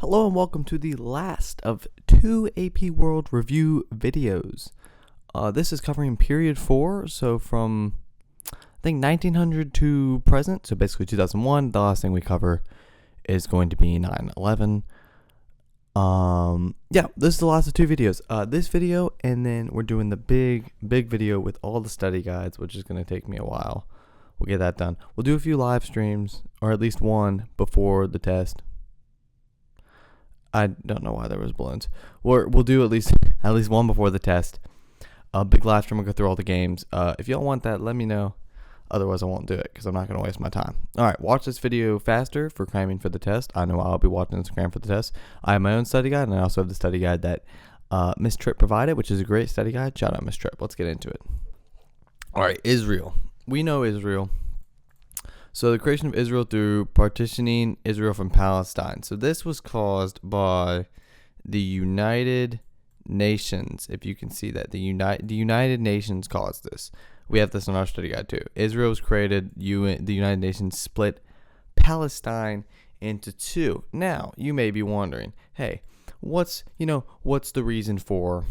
Hello and welcome to the last of two AP World Review videos. This is covering period 4, so from I think 1900 to present, so basically 2001. The last thing we cover is going to be 9/11. Yeah, this is the last of two videos. This video, and then we're doing the big video with all the study guides, which is going to take me a while. We'll get that done. We'll do a few live streams, or at least one before the test. I don't know why there was balloons. We'll do at least one before the test. A big live stream. We'll go through all the games. If y'all want that, let me know. Otherwise, I won't do it because I'm not going to waste my time. All right, watch this video faster for cramming for the test. I know I'll be watching this cram for the test. I have my own study guide, and I also have the study guide that Miss Tripp provided, which is a great study guide. Shout out Miss Tripp. Let's get into it. All right, Israel. We know Israel. So the creation of Israel through partitioning Israel from Palestine. So this was caused by the United Nations. If you can see that, the United Nations caused this. We have this on our study guide too. Israel was created. The United Nations split Palestine into two. Now you may be wondering, hey, what's the reason for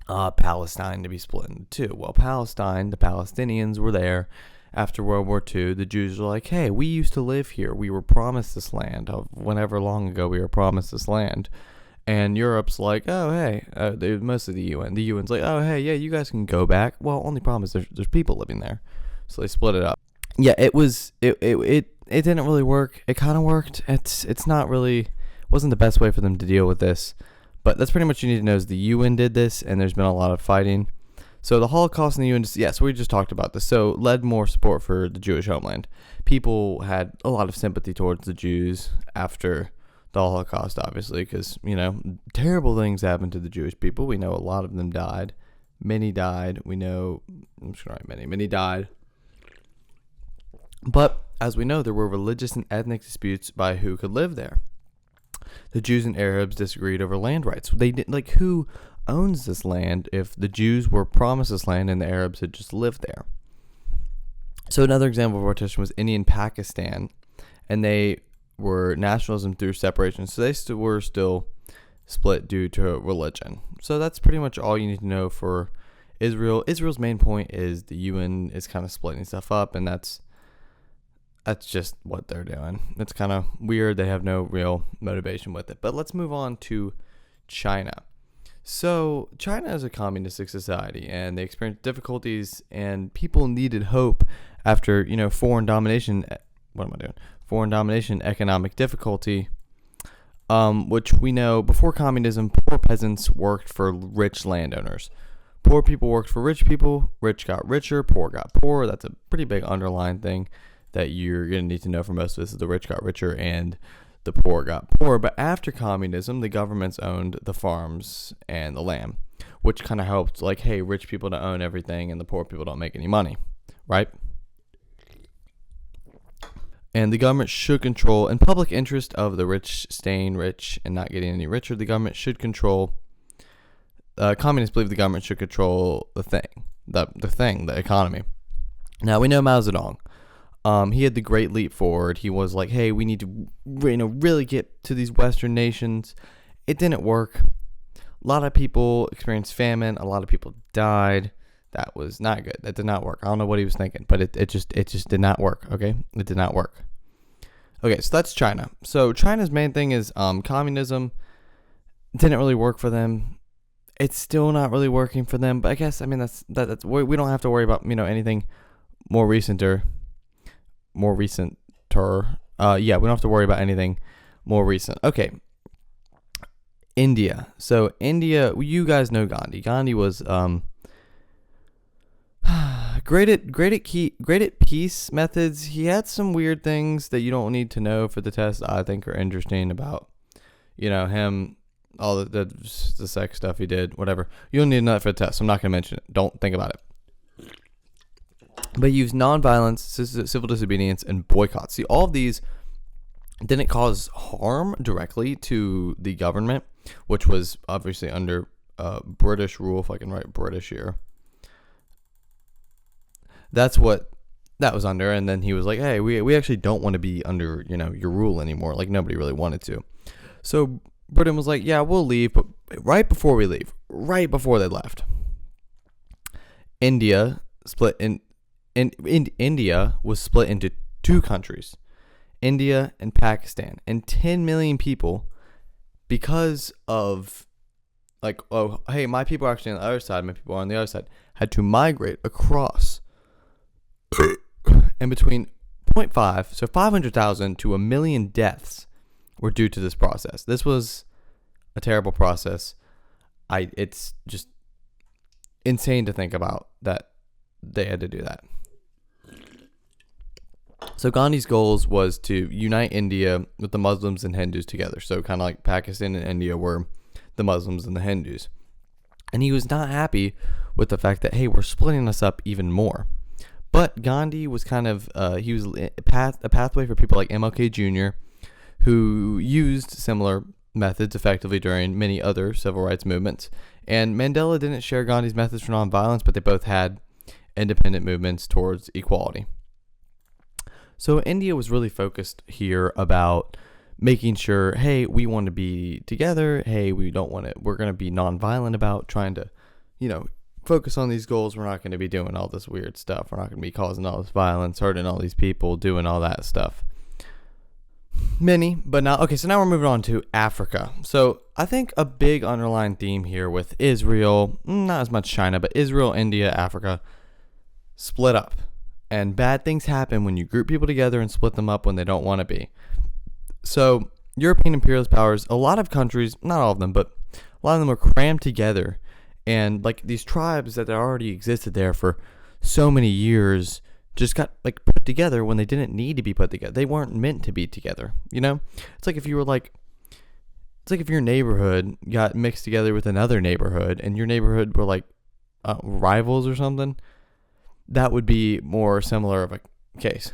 Palestine to be split into two? Well, Palestine, the Palestinians were there. After World War II, the Jews were like, hey, we used to live here. We were promised this land. Whenever long ago we were promised this land. And Europe's like, oh, hey, mostly the UN. The UN's like, oh, hey, yeah, you guys can go back. Well, only problem is there's people living there. So they split it up. Yeah, it didn't really work. It kind of worked. It's not really, wasn't the best way for them to deal with this. But that's pretty much what you need to know is the UN did this, and there's been a lot of fighting. So the Holocaust in the UN, so we just talked about this. So led more support for the Jewish homeland. People had a lot of sympathy towards the Jews after the Holocaust, obviously, because, terrible things happened to the Jewish people. We know a lot of them died. Many died. We know, I'm just going to write many died. But as we know, there were religious and ethnic disputes by who could live there. The Jews and Arabs disagreed over land rights. They didn't, who owns this land if the Jews were promised this land and the Arabs had just lived there. So another example of partition was India and Pakistan, and they were nationalism through separation. So they were still split due to religion. So that's pretty much all you need to know for Israel. Israel's main point is the UN is kind of splitting stuff up, and that's just what they're doing. It's kind of weird. They have no real motivation with it. But let's move on to China. So China is a communistic society, and they experienced difficulties, and people needed hope after, foreign domination. Foreign domination, economic difficulty, which we know before communism, poor peasants worked for rich landowners. Poor people worked for rich people. Rich got richer. Poor got poorer. That's a pretty big underlying thing that you're going to need to know for most of this. Is the rich got richer and the poor got poorer. But after communism, the governments owned the farms and the land, which kind of helped, hey, rich people don't own everything and the poor people don't make any money, right? And the government should control, in public interest of the rich staying rich and not getting any richer, the government should control, communists believe the government should control the economy. Now, we know Mao Zedong. He had the great leap forward. He was like, hey, we need to really get to these Western nations. It didn't work. A lot of people experienced famine. A lot of people died. That was not good. That did not work. I don't know what he was thinking, but it just did not work, okay? It did not work. Okay, so that's China. So China's main thing is communism. Didn't really work for them. It's still not really working for them, but I guess, that's we don't have to worry about, anything more recenter. We don't have to worry about anything more recent. Okay. India. So India, you guys know Gandhi. Gandhi was great at peace methods. He had some weird things that you don't need to know for the test. I think are interesting about, him, all the sex stuff he did, whatever. You don't need to know that for the test. So I'm not going to mention it. Don't think about it. But he used nonviolence, civil disobedience, and boycotts. See, all of these didn't cause harm directly to the government, which was obviously under British rule, if I can write British here. That's what that was under, and then he was like, hey, we actually don't want to be under, your rule anymore. Nobody really wanted to. So Britain was like, yeah, we'll leave, but right before we leave, right before they left, India split India was split into two countries, India and Pakistan, and 10 million people, because of like, oh, hey, my people are actually on the other side, my people are on the other side, had to migrate across. And between zero point 0.5, so 500,000 to 1 million deaths were due to this process. This was a terrible process. It's just insane to think about that they had to do that. So Gandhi's goals was to unite India with the Muslims and Hindus together. So kind of like Pakistan and India were the Muslims and the Hindus. And he was not happy with the fact that, hey, we're splitting us up even more. But Gandhi was kind of, he was a pathway for people like MLK Jr., who used similar methods effectively during many other civil rights movements. And Mandela didn't share Gandhi's methods for nonviolence, but they both had independent movements towards equality. So India was really focused here about making sure, hey, we want to be together. Hey, we're going to be nonviolent about trying to, focus on these goals. We're not going to be doing all this weird stuff. We're not going to be causing all this violence, hurting all these people, doing all that stuff. Many, but not. Okay, so now we're moving on to Africa. So I think a big underlying theme here with Israel, not as much China, but Israel, India, Africa, split up. And bad things happen when you group people together and split them up when they don't want to be. So European imperialist powers, a lot of countries, not all of them, but a lot of them were crammed together. And like these tribes that already existed there for so many years just got like put together when they didn't need to be put together. They weren't meant to be together, It's like if you were it's like if your neighborhood got mixed together with another neighborhood and your neighborhood were like rivals or something. That would be more similar of a case.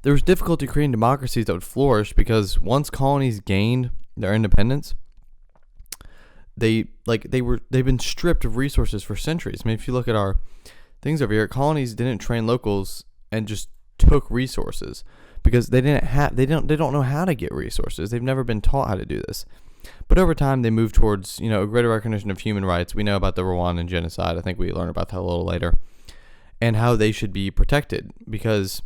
There was difficulty creating democracies that would flourish because once colonies gained their independence, they've been stripped of resources for centuries. I mean, if you look at our things over here, colonies didn't train locals and just took resources because they don't know how to get resources. They've never been taught how to do this. But over time, they moved towards, a greater recognition of human rights. We know about the Rwandan genocide. I think we learn about that a little later. And how they should be protected. Because,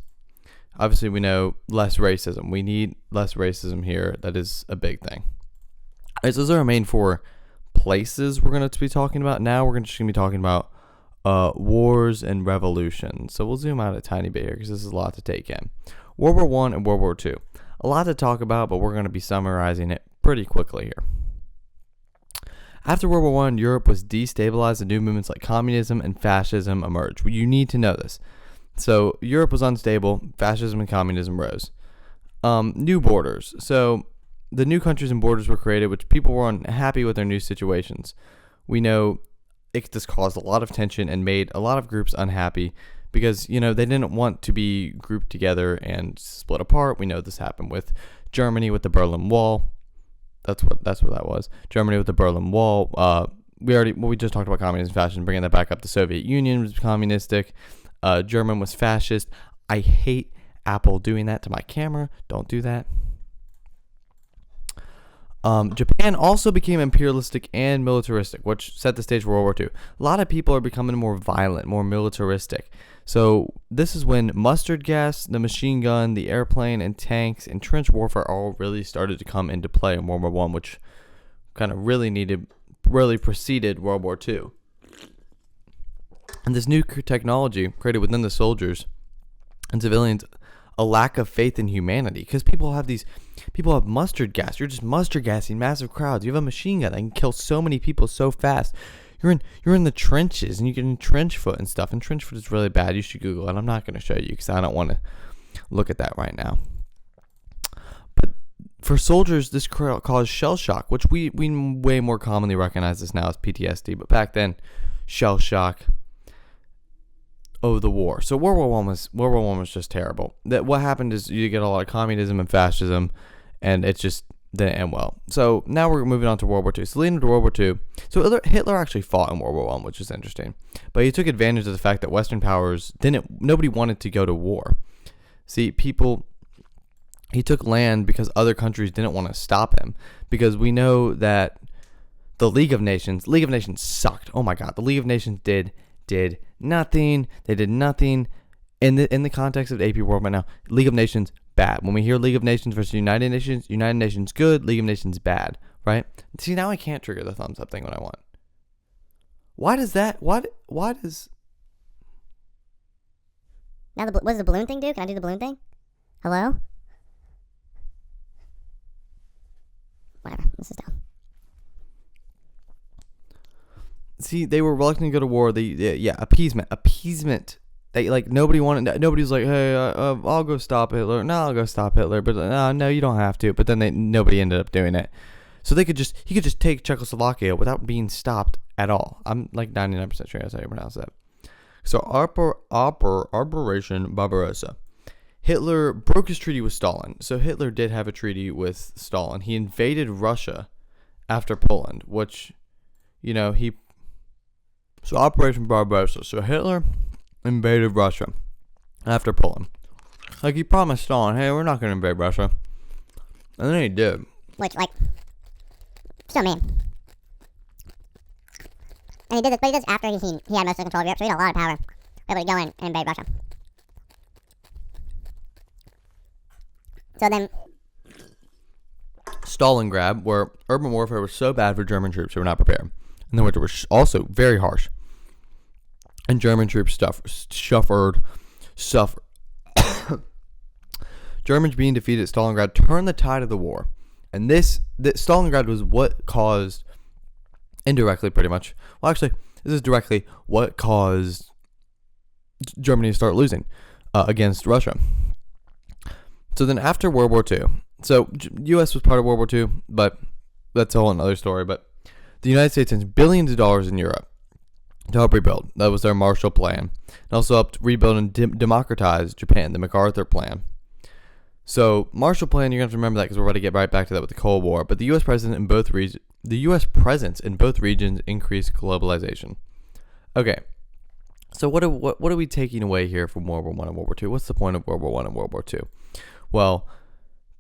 obviously, we know less racism. We need less racism here. That is a big thing. All right, so those are our main four places we're going to be talking about. Now we're just going to be talking about wars and revolutions. So we'll zoom out a tiny bit here because this is a lot to take in. World War I and World War II. A lot to talk about, but we're going to be summarizing it pretty quickly here. After World War I, Europe was destabilized and new movements like communism and fascism emerged. You need to know this. So Europe was unstable, fascism and communism rose. New borders. So the new countries and borders were created, which people were unhappy with their new situations. We know this caused a lot of tension and made a lot of groups unhappy because, they didn't want to be grouped together and split apart. We know this happened with Germany with the Berlin Wall. That's what that was. Germany with the Berlin Wall. We just talked about communism, fascism, bringing that back up. The Soviet Union was communistic. German was fascist. I hate Apple doing that to my camera. Don't do that. Japan also became imperialistic and militaristic, which set the stage for World War II. A lot of people are becoming more violent, more militaristic. So this is when mustard gas, the machine gun, the airplane, and tanks and trench warfare all really started to come into play in World War I, which kind of really preceded World War II. And this new technology created within the soldiers and civilians a lack of faith in humanity because people have mustard gas. You're just mustard gassing massive crowds. You have a machine gun that can kill so many people so fast. You're in the trenches and you get in trench foot and stuff. And trench foot is really bad. You should Google it. I'm not going to show you because I don't want to look at that right now. But for soldiers, this caused shell shock, which we way more commonly recognize this now as PTSD. But back then, shell shock. The war. So World War I was just terrible. That what happened is you get a lot of communism and fascism, and it just didn't end well. So now we're moving on to World War II. So leading to World War II. So Hitler actually fought in World War I, which is interesting. But he took advantage of the fact that Western powers nobody wanted to go to war. See, He took land because other countries didn't want to stop him, because we know that the League of Nations sucked. Oh my God, the League of Nations did nothing. They did nothing in the context of the AP world right now. League of Nations bad. When we hear League of Nations versus United Nations good, League of Nations bad, right? See, now I can't trigger the thumbs up thing when I want. Why does that? Why does? Now, what does the balloon thing do? Can I do the balloon thing? Hello? Whatever. This is dumb. See, they were reluctant to go to war. Appeasement. They nobody wanted. Nobody's like, hey, I'll go stop Hitler. No, I'll go stop Hitler. But no, you don't have to. But then nobody ended up doing it. So he could just take Czechoslovakia without being stopped at all. I'm like 99% sure that's how you pronounce that. So Operation Barbarossa. Hitler broke his treaty with Stalin. So Hitler did have a treaty with Stalin. He invaded Russia after Poland, which, So Operation Barbarossa. So Hitler invaded Russia after Poland. Like he promised Stalin, hey, we're not going to invade Russia. And then he did. Which, still mean. And he did this, but he did this after he had most of the control of Europe, so he had a lot of power. Able to go in and invade Russia. So then, Stalingrad, where urban warfare was so bad for German troops who were not prepared, and the winter was also very harsh, and German troops suffered. Germans being defeated at Stalingrad turned the tide of the war, and Stalingrad was what caused, indirectly pretty much, well actually, this is directly what caused Germany to start losing against Russia. So then after World War II, so U.S. was part of World War II, but that's a whole other story. But the United States sent billions of dollars in Europe to help rebuild. That was their Marshall Plan. And also helped rebuild and democratize Japan, the MacArthur Plan. So Marshall Plan, you're going to have to remember that because we're about to get right back to that with the Cold War. But the U.S. presence in both regions increased globalization. Okay. So what are we taking away here from World War I and World War II? What's the point of World War I and World War II? Well,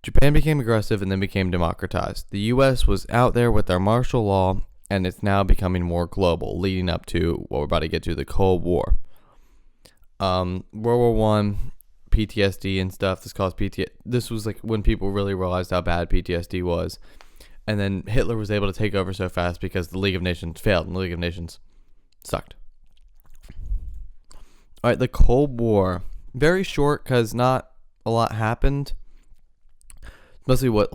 Japan became aggressive and then became democratized. The U.S. was out there with their martial law, and it's now becoming more global, leading up to what we're about to get to, the Cold War. World War I, PTSD and stuff. This caused PTSD. This was like when people really realized how bad PTSD was. And then Hitler was able to take over so fast because the League of Nations failed, and the League of Nations sucked. All right, the Cold War. Very short because not a lot happened. Mostly what,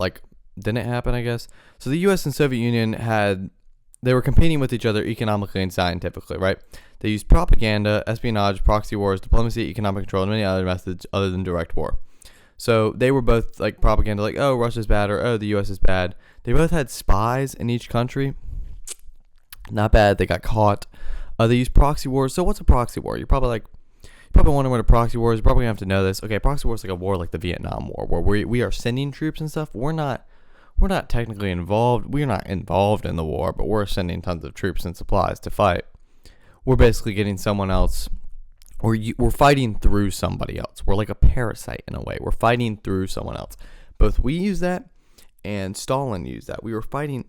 didn't happen, I guess. So the U.S. and Soviet Union they were competing with each other economically and scientifically, right? They used propaganda, espionage, proxy wars, diplomacy, economic control, and many other methods other than direct war. So they were both propaganda, oh, Russia's bad, or oh, the U.S. is bad. They both had spies in each country. Not bad. They got caught. They used proxy wars. So what's a proxy war? You're probably wondering what a proxy war is. You're probably going to have to know this. Okay, proxy war is like a war like the Vietnam War, where we are sending troops and stuff. We're not technically involved. We're not involved in the war, but we're sending tons of troops and supplies to fight. We're basically getting someone else, or we're fighting through somebody else. We're like a parasite in a way. We're fighting through someone else. Both we use that, and Stalin used that. We were fighting.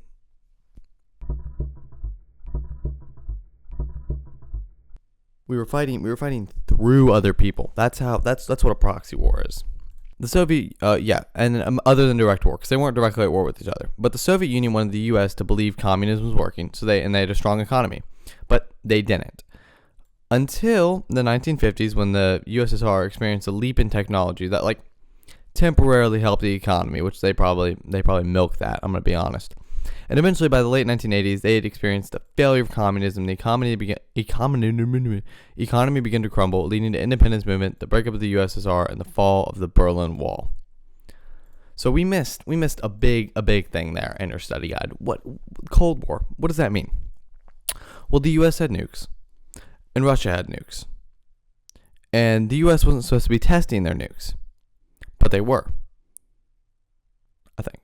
We were fighting through other people. That's what a proxy war is. The Soviet, and other than direct war, because they weren't directly at war with each other. But the Soviet Union wanted the U.S. to believe communism was working, so they had a strong economy, but they didn't. Until the 1950s, when the USSR experienced a leap in technology that temporarily helped the economy, which they probably milked that. I'm gonna be honest. And eventually, by the late 1980s, they had experienced the failure of communism. The economy began to crumble, leading to independence movement, the breakup of the USSR, and the fall of the Berlin Wall. So we missed a big thing there in our study guide. What Cold War? What does that mean? Well, the U.S. had nukes, and Russia had nukes, and the U.S. wasn't supposed to be testing their nukes, but they were. I think.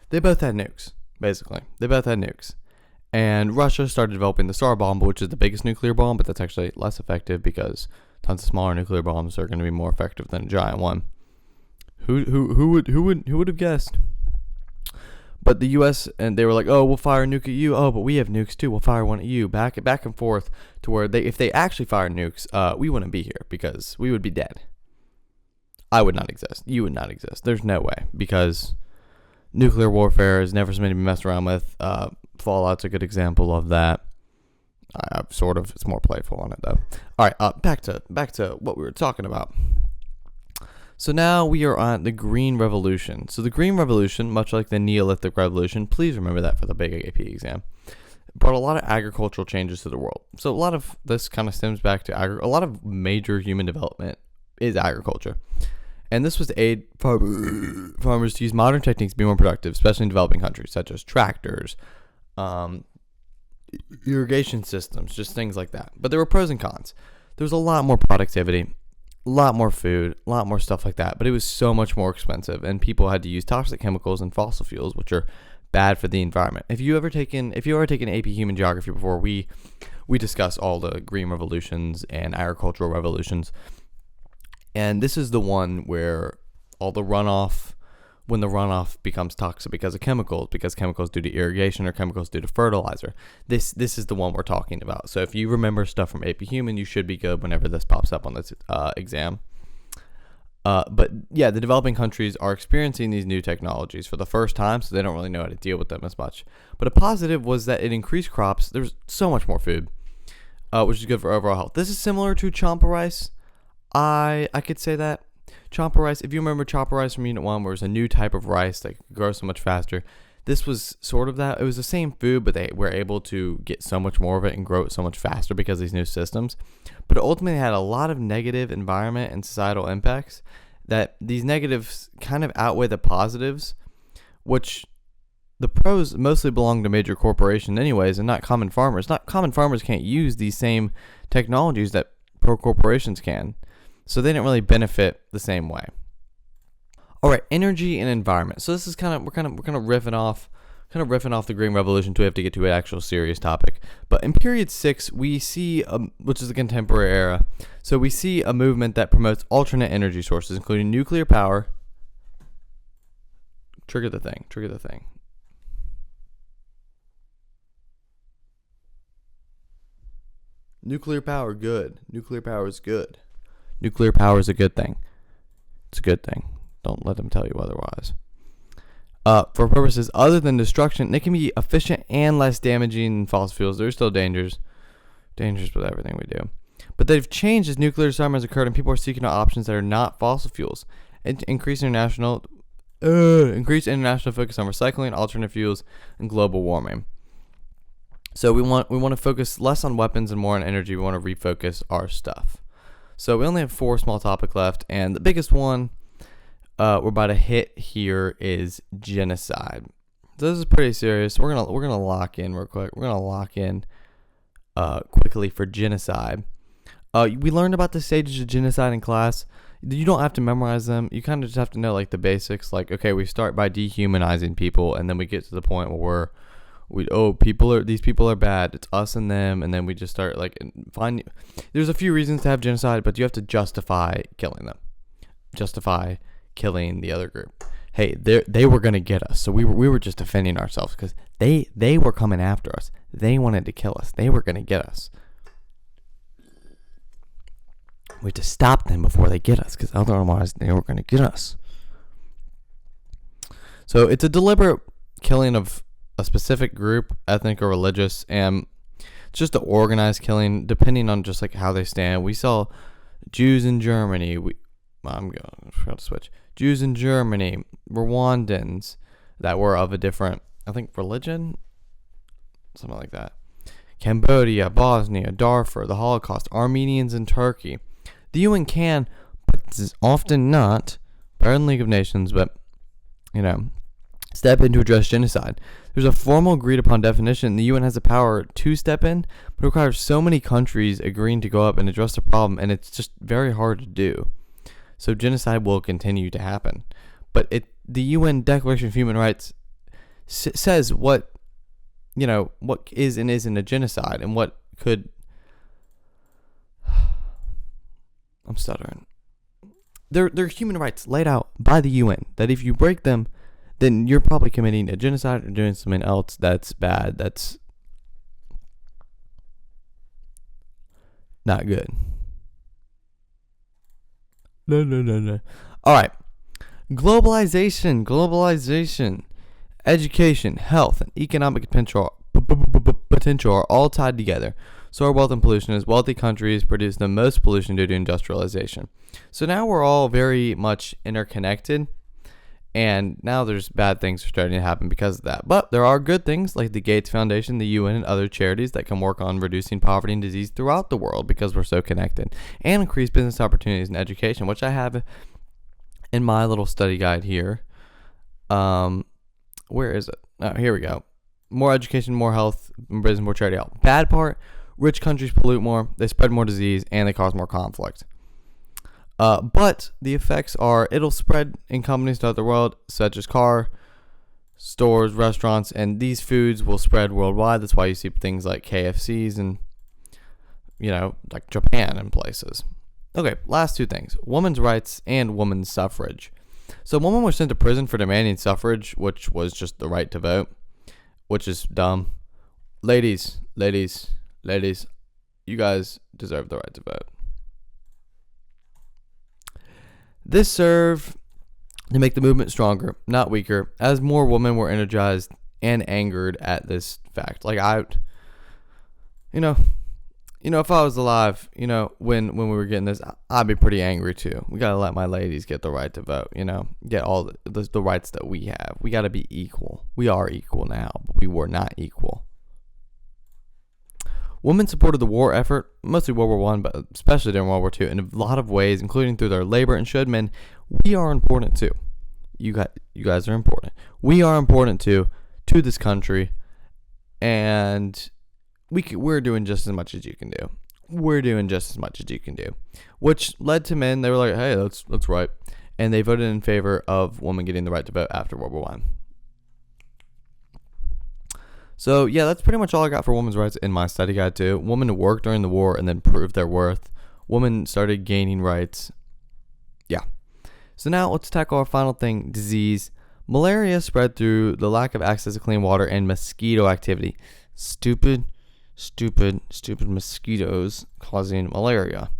They both had nukes, basically. They both had nukes. And Russia started developing the Tsar Bomb, which is the biggest nuclear bomb, but that's actually less effective because tons of smaller nuclear bombs are going to be more effective than a giant one. Who would have guessed? But the U.S. and they were like, oh, we'll fire a nuke at you. Oh, but we have nukes too. We'll fire one at you. Back and forth to where if they actually fired nukes, we wouldn't be here because we would be dead. I would not exist. You would not exist. There's no way because nuclear warfare is never something to be messed around with. Fallout's a good example of that. It's more playful on it though. All right, back to what we were talking about. So now we are on the Green Revolution. So the Green Revolution, much like the Neolithic Revolution, please remember that for the big AP exam, brought a lot of agricultural changes to the world. So a lot of this kind of stems back to a lot of major human development is agriculture. And this was to aid farmers to use modern techniques to be more productive, especially in developing countries, such as tractors, irrigation systems, just things like that. But there were pros and cons. There was a lot more productivity, a lot more food, a lot more stuff like that, but it was so much more expensive, and people had to use toxic chemicals and fossil fuels, which are bad for the environment. If you ever taken AP Human Geography before, we discuss all the green revolutions and agricultural revolutions, and this is the one where all the runoff, when the runoff becomes toxic because of chemicals due to irrigation or chemicals due to fertilizer. This is the one we're talking about. So if you remember stuff from AP Human, you should be good whenever this pops up on this exam. But yeah, the developing countries are experiencing these new technologies for the first time, so they don't really know how to deal with them as much. But a positive was that it increased crops. There's so much more food, which is good for overall health. This is similar to Champa rice. I could say that. Champa rice, if you remember Champa rice from Unit 1, where it was a new type of rice that could grow so much faster, this was sort of that. It was the same food, but they were able to get so much more of it and grow it so much faster because of these new systems. But it ultimately had a lot of negative environment and societal impacts that these negatives kind of outweigh the positives, which the pros mostly belong to major corporations anyways and not common farmers. Common farmers can't use these same technologies that pro corporations can. So they didn't really benefit the same way. All right, energy and environment. So this is we're kind of riffing off the Green Revolution until we have to get to an actual serious topic. But in period 6, we see, which is the contemporary era, so we see a movement that promotes alternate energy sources, including nuclear power. Trigger the thing. Nuclear power, good. Nuclear power is good. Nuclear power is a good thing. It's a good thing. Don't let them tell you otherwise. For purposes other than destruction, they can be efficient and less damaging than fossil fuels. They're still dangerous with everything we do. But they've changed as nuclear disarmament has occurred and people are seeking out options that are not fossil fuels. Increased international focus on recycling, alternate fuels, and global warming. So we want to focus less on weapons and more on energy. We want to refocus our stuff. So we only have 4 small topics left, and the biggest one we're about to hit here is genocide. So this is pretty serious. We're gonna lock in real quick. We're gonna lock in quickly for genocide. We learned about the stages of genocide in class. You don't have to memorize them. You kind of just have to know like the basics. Like, okay, we start by dehumanizing people, and then we get to the point where these people are bad. It's us and them, and then we just start there's a few reasons to have genocide, but you have to justify killing them, justify killing the other group. Hey, they were gonna get us, so we were just defending ourselves because they were coming after us. They wanted to kill us. They were gonna get us. We have to stop them before they get us, because otherwise they were gonna get us. So it's a deliberate killing of a specific group, ethnic or religious, and it's just an organized killing depending on just like how they stand. We saw Jews in Germany. I'm going to switch. Jews in Germany, Rwandans that were of a different, I think, religion, something like that. Cambodia, Bosnia, Darfur, the Holocaust, Armenians in Turkey. The UN can, but this is often not, better than League of Nations, but step in to address genocide. There's a formal agreed upon definition. The UN has the power to step in, but it requires so many countries agreeing to go up and address the problem, and it's just very hard to do. So genocide will continue to happen. But the UN Declaration of Human Rights says what what is and isn't a genocide, and what could. I'm stuttering. They're human rights laid out by the UN that if you break them, then you're probably committing a genocide or doing something else that's bad. That's not good. No. All right. Globalization, education, health, and economic potential are all tied together. So are wealth and pollution, as wealthy countries produce the most pollution due to industrialization. So now we're all very much interconnected, and now there's bad things starting to happen because of that. But there are good things like the Gates Foundation, the UN, and other charities that can work on reducing poverty and disease throughout the world because we're so connected, and increase business opportunities and education, which I have in my little study guide here. Where is it? Oh, here we go. More education, more health, business, more charity help. Bad part, rich countries pollute more, they spread more disease, and they cause more conflict. But the effects are, it'll spread in companies throughout the world, such as car, stores, restaurants, and these foods will spread worldwide. That's why you see things like KFCs and, like Japan and places. Okay, last two things. Women's rights and women's suffrage. So women were sent to prison for demanding suffrage, which was just the right to vote, which is dumb. Ladies, you guys deserve the right to vote. This served to make the movement stronger, not weaker, as more women were energized and angered at this fact. Like if I was alive, when we were getting this, I'd be pretty angry too. We gotta let my ladies get the right to vote. Get all the rights that we have. We gotta be equal. We are equal now, but we were not equal. Women supported the war effort, mostly World War I, but especially during World War II, in a lot of ways, including through their labor. And should men, we are important too. You guys are important. We are important too to this country, and we're doing just as much as you can do. We're doing just as much as you can do, which led to men. They were like, "Hey, that's right," and they voted in favor of women getting the right to vote after World War I. So, yeah, that's pretty much all I got for women's rights in my study guide, too. Women who worked during the war and then proved their worth. Women started gaining rights. Yeah. So now let's tackle our final thing, disease. Malaria spread through the lack of access to clean water and mosquito activity. Stupid mosquitoes causing malaria.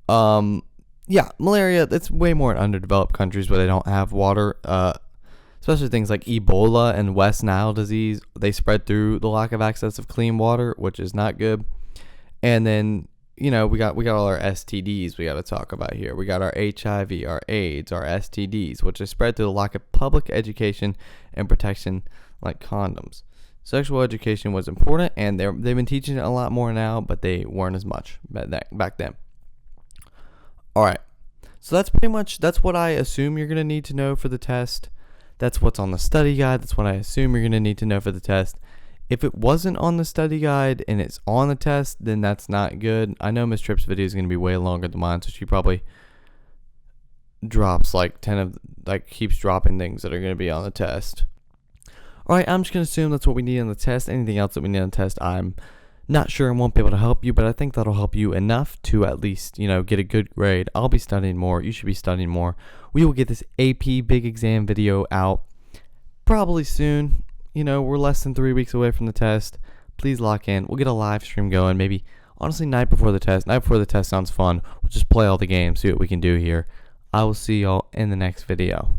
Yeah, malaria, that's way more in underdeveloped countries where they don't have water. Especially things like Ebola and West Nile disease, they spread through the lack of access of clean water, which is not good. And then, we got all our STDs we got to talk about here. We got our HIV, our AIDS, our STDs, which is spread through the lack of public education and protection like condoms. Sexual education was important, and they've been teaching it a lot more now, but they weren't as much back then. All right. So that's what I assume you're going to need to know for the test. That's what's on the study guide. That's what I assume you're going to need to know for the test. If it wasn't on the study guide and it's on the test, then that's not good. I know Miss Tripp's video is going to be way longer than mine, so she probably drops keeps dropping things that are going to be on the test. All right, I'm just going to assume that's what we need on the test. Anything else that we need on the test, I'm not sure and won't be able to help you, but I think that'll help you enough to at least, get a good grade. I'll be studying more. You should be studying more. We will get this AP big exam video out probably soon. We're less than 3 weeks away from the test. Please lock in. We'll get a live stream going, maybe, honestly, night before the test. Night before the test sounds fun. We'll just play all the games, see what we can do here. I will see y'all in the next video.